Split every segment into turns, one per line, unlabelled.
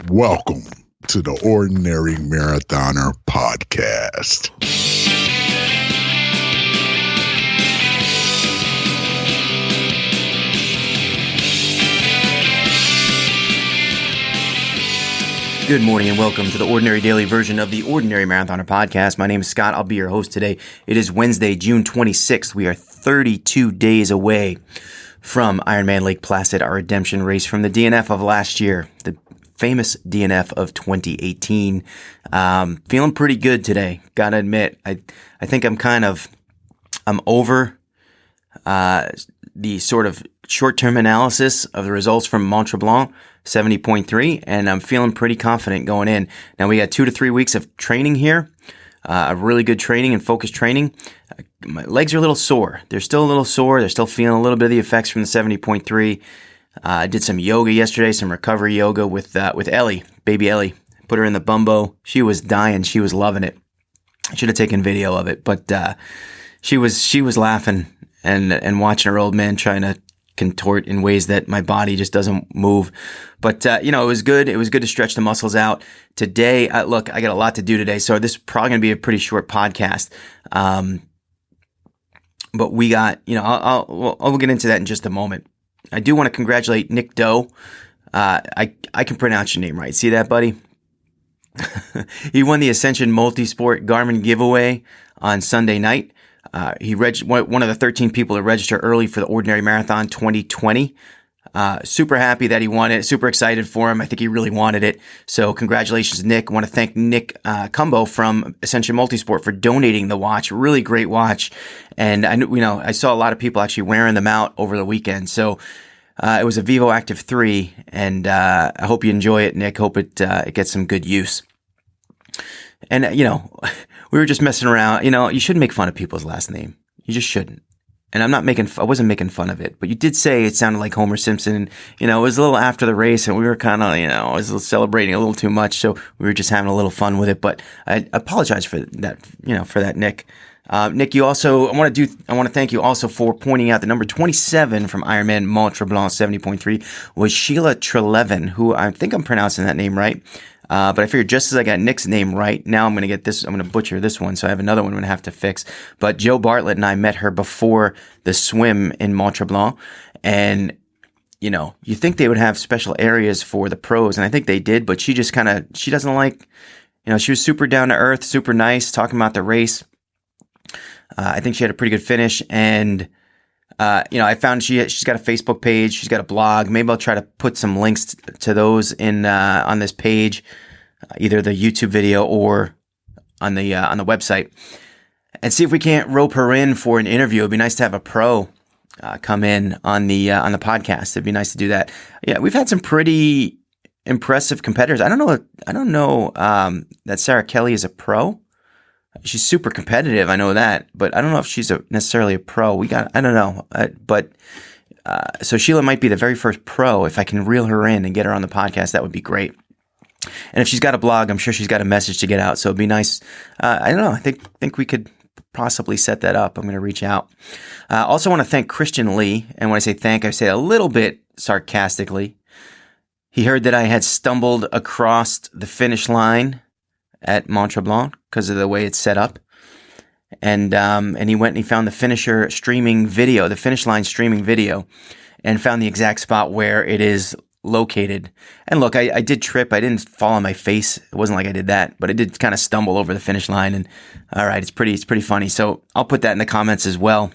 Welcome to the Ordinary Marathoner Podcast.
Good morning and welcome to the Ordinary Daily version of the Ordinary Marathoner Podcast. My name is Scott. I'll be your host today. It is Wednesday, June 26th. We are 32 days away from Ironman Lake Placid, our redemption race from the DNF of last year, the famous DNF of 2018. Feeling pretty good today. Gotta admit, I think I'm over the sort of short-term analysis of the results from Mont-Tremblant, 70.3, and I'm feeling pretty confident going in. Now, we got 2 to 3 weeks of training here, a really good training and focused training. My legs are a little sore. They're still a little sore. They're still feeling a little bit of the effects from the 70.3. I did some yoga yesterday, some recovery yoga with Ellie, baby Ellie. Put her in the bumbo. She was dying. She was loving it. I should have taken video of it, but she was laughing and watching her old man trying to contort in ways that my body just doesn't move. But, it was good. It was good to stretch the muscles out. Today, I got a lot to do today, so this is probably going to be a pretty short podcast. But we got, I'll get into that in just a moment. I do want to congratulate Nick Doe. I can pronounce your name right. See that, buddy? He won the Ascension Multisport Garmin giveaway on Sunday night. He one of the 13 people to register early for the Ordinary Marathon 2020. Super happy that he won it. Super excited for him. I think he really wanted it. So congratulations, Nick. I want to thank Nick Cumbo from Ascension Multisport for donating the watch. Really great watch. And I saw a lot of people actually wearing them out over the weekend. So it was a Vivo Active 3, and I hope you enjoy it, Nick. Hope it gets some good use. And, we were just messing around. You shouldn't make fun of people's last name. You just shouldn't. And I wasn't making fun of it, but you did say it sounded like Homer Simpson. It was a little after the race, and we were kind of, I was celebrating a little too much, so we were just having a little fun with it. But I apologize for that, Nick. Nick, I want to thank you also for pointing out the number 27 from Ironman Mont-Tremblant 70.3 was Sheila Trelevin, who I think I'm pronouncing that name right. But I figured just as I got Nick's name right, now I'm going to butcher this one, so I have another one I'm going to have to fix. But Joe Bartlett and I met her before the swim in Mont-Tremblant, and, you think they would have special areas for the pros, and I think they did, but she just she doesn't like, she was super down to earth, super nice, talking about the race. I think she had a pretty good finish, and I found she's got a Facebook page, she's got a blog. Maybe I'll try to put some links to those in on this page, either the YouTube video or on the website, and see if we can't rope her in for an interview. It'd be nice to have a pro come in on the podcast. It'd be nice to do that. Yeah, we've had some pretty impressive competitors. I don't know that Sarah Kelly is a pro. She's super competitive, I know that, but I don't know if she's necessarily a pro. I don't know, so Sheila might be the very first pro. If I can reel her in and get her on the podcast, that would be great. And if she's got a blog, I'm sure she's got a message to get out, so it'd be nice. I don't know, I think we could possibly set that up. I'm going to reach out. Also want to thank Christian Lee, and when I say thank, I say a little bit sarcastically. He heard that I had stumbled across the finish line at Mont-Tremblant because of the way it's set up. And he went and he found the finish line streaming video, and found the exact spot where it is located. And look, I did trip. I didn't fall on my face. It wasn't like I did that, but I did kind of stumble over the finish line. And all right, it's pretty funny. So I'll put that in the comments as well,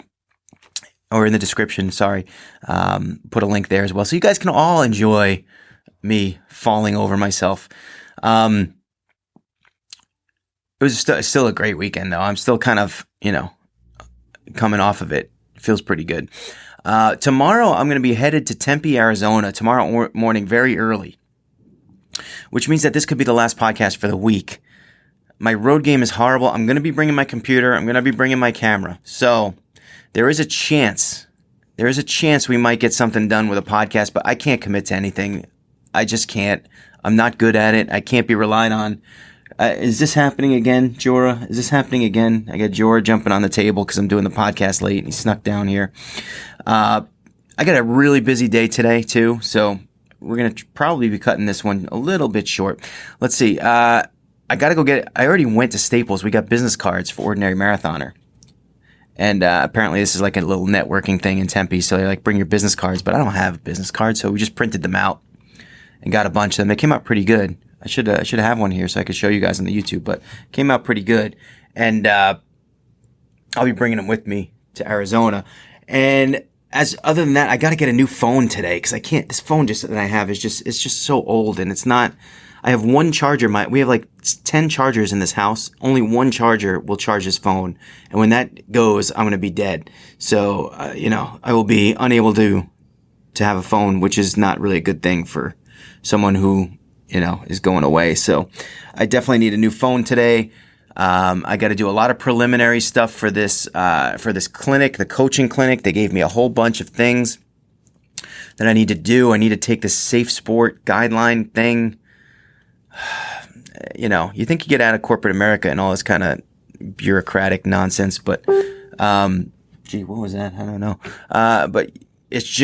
or in the description. Sorry, put a link there as well, so you guys can all enjoy me falling over myself. It was still a great weekend, though. I'm still kind of, coming off of it. It feels pretty good. Tomorrow, I'm going to be headed to Tempe, Arizona, tomorrow morning, very early, which means that this could be the last podcast for the week. My road game is horrible. I'm going to be bringing my computer. I'm going to be bringing my camera. So there is a chance we might get something done with a podcast, but I can't commit to anything. I just can't. I'm not good at it. I can't be relied on. Is this happening again, Jorah? Is this happening again? I got Jorah jumping on the table because I'm doing the podcast late, and he snuck down here. I got a really busy day today, too, so we're gonna probably be cutting this one a little bit short. Let's see. I gotta go get. I already went to Staples. We got business cards for Ordinary Marathoner, and apparently this is like a little networking thing in Tempe. So they like bring your business cards, but I don't have business cards, so we just printed them out and got a bunch of them. They came out pretty good. I should have one here so I could show you guys on the YouTube, but came out pretty good, and I'll be bringing them with me to Arizona. And other than that, I got to get a new phone today because I can't. This phone that I have is it's just so old, and it's not. I have one charger. We have like 10 chargers in this house. Only one charger will charge this phone, and when that goes, I'm gonna be dead. So I will be unable to have a phone, which is not really a good thing for someone who is going away. So I definitely need a new phone today. I got to do a lot of preliminary stuff for this clinic, the coaching clinic. They gave me a whole bunch of things that I need to do. I need to take this safe sport guideline thing. You think you get out of corporate America and all this kind of bureaucratic nonsense, but gee, what was that? I don't know. But it's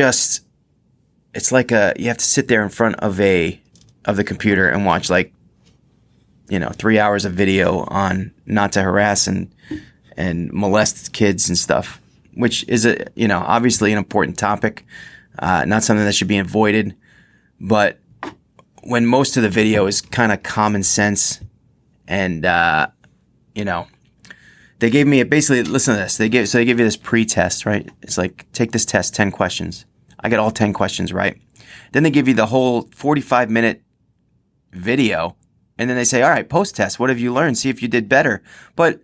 like you have to sit there in front of the computer and watch 3 hours of video on not to harass and molest kids and stuff, which is obviously an important topic, not something that should be avoided. But when most of the video is kind of common sense, and they gave me basically, listen to this. They give you this pre-test, right? It's like, take this test, 10 questions. I got all 10 questions right. Then they give you the whole 45-minute video. And then they say, all right, post-test, what have you learned? See if you did better. But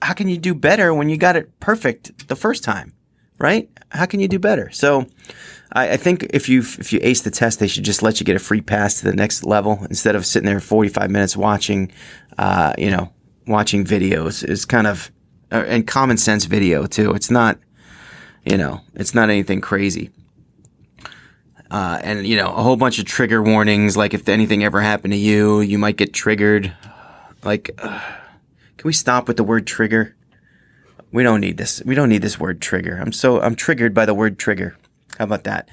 how can you do better when you got it perfect the first time, right? How can you do better? So I think if you ace the test, they should just let you get a free pass to the next level instead of sitting there 45 minutes watching videos. It's kind of, and common sense video too. It's not, it's not anything crazy. And a whole bunch of trigger warnings, like if anything ever happened to you, you might get triggered. Can we stop with the word trigger? We don't need this. We don't need this word trigger. I'm triggered by the word trigger. How about that?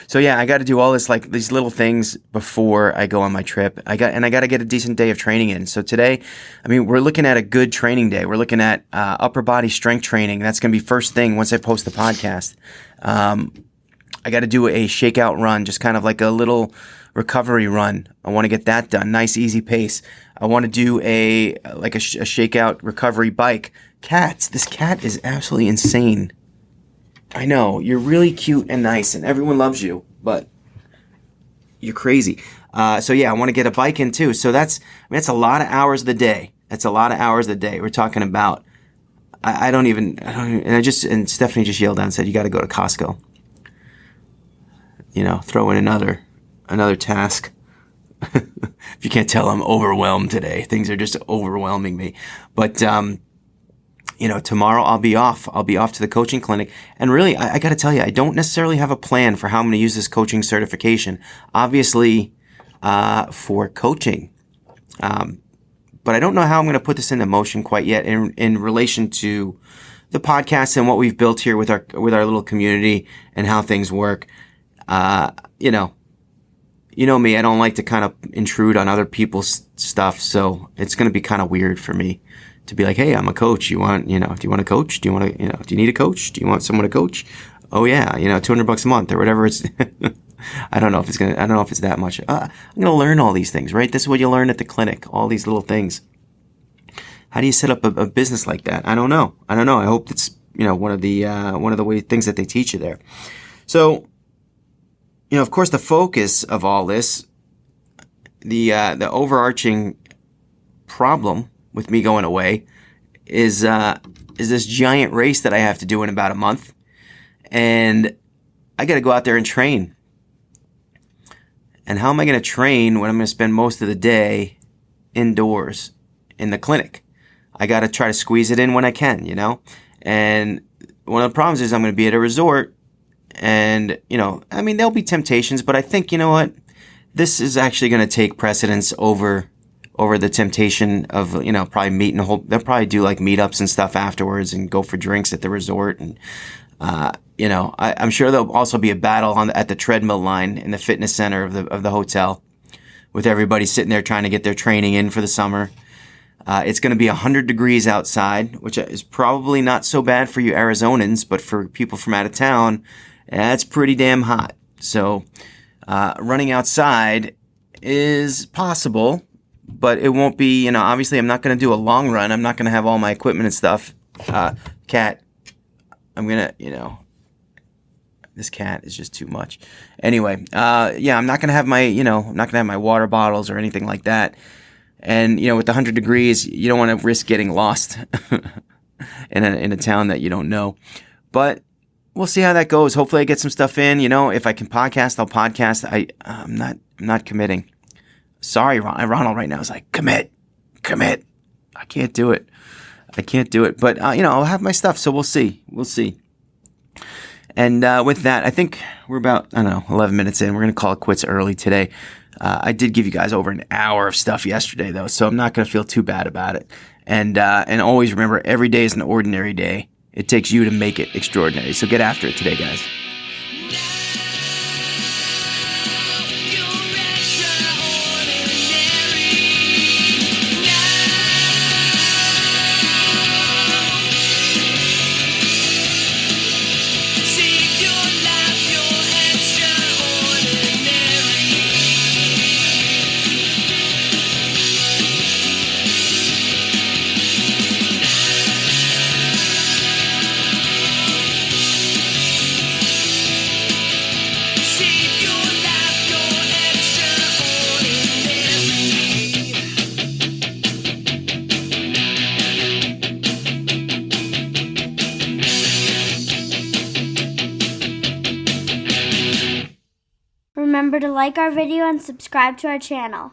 So yeah, I got to do all this, like these little things before I go on my trip. I got to get a decent day of training in. So today, we're looking at a good training day. We're looking at upper body strength training. That's going to be first thing once I post the podcast. I got to do a shakeout run, just kind of like a little recovery run. I want to get that done. Nice, easy pace. I want to do a shakeout recovery bike. Cats. This cat is absolutely insane. I know, you're really cute and nice and everyone loves you, but you're crazy. So yeah, I want to get a bike in too. So that's a lot of hours of the day. That's a lot of hours of the day. We're talking about, and Stephanie just yelled out and said, you got to go to Costco. Throw in another task. If you can't tell, I'm overwhelmed today. Things are just overwhelming me. But, tomorrow I'll be off. I'll be off to the coaching clinic. And really, I got to tell you, I don't necessarily have a plan for how I'm going to use this coaching certification. Obviously, for coaching. But I don't know how I'm going to put this into motion quite yet in relation to the podcast and what we've built here with our little community and how things work. You know me, I don't like to kind of intrude on other people's stuff. So it's going to be kind of weird for me to be like, hey, I'm a coach. Do you want a coach? Do you need a coach? Do you want someone to coach? Oh yeah, $200 a month or whatever it's, I don't know if it's that much. I'm going to learn all these things, right? This is what you learn at the clinic, all these little things. How do you set up a business like that? I don't know. I hope it's, one of the things that they teach you there. So, of course, the focus of all this, the overarching problem with me going away is this giant race that I have to do in about a month. And I got to go out there and train. And how am I going to train when I'm going to spend most of the day indoors in the clinic? I got to try to squeeze it in when I can, And one of the problems is I'm going to be at a resort and, there'll be temptations, but I think, this is actually going to take precedence over the temptation of, probably meeting they'll probably do like meetups and stuff afterwards and go for drinks at the resort. And, I'm sure there'll also be a battle at the treadmill line in the fitness center of the hotel, with everybody sitting there trying to get their training in for the summer. It's going to be 100 degrees outside, which is probably not so bad for you Arizonans, but for people from out of town, that's pretty damn hot. So running outside is possible, but it won't be, obviously I'm not going to do a long run. I'm not going to have all my equipment and stuff. Cat, I'm going to, this cat is just too much. Anyway, I'm not going to have my water bottles or anything like that. And, with the 100 degrees, you don't want to risk getting lost in a town that you don't know. But we'll see how that goes. Hopefully I get some stuff in. If I can podcast, I'll podcast. I'm not committing. Sorry, Ronald right now is like, commit. I can't do it. But, I'll have my stuff. So we'll see. And with that, I think we're about, 11 minutes in. We're going to call it quits early today. I did give you guys over an hour of stuff yesterday, though, so I'm not going to feel too bad about it. And always remember, every day is an ordinary day. It takes you to make it extraordinary. So get after it today, guys.
Remember to like our video and subscribe to our channel.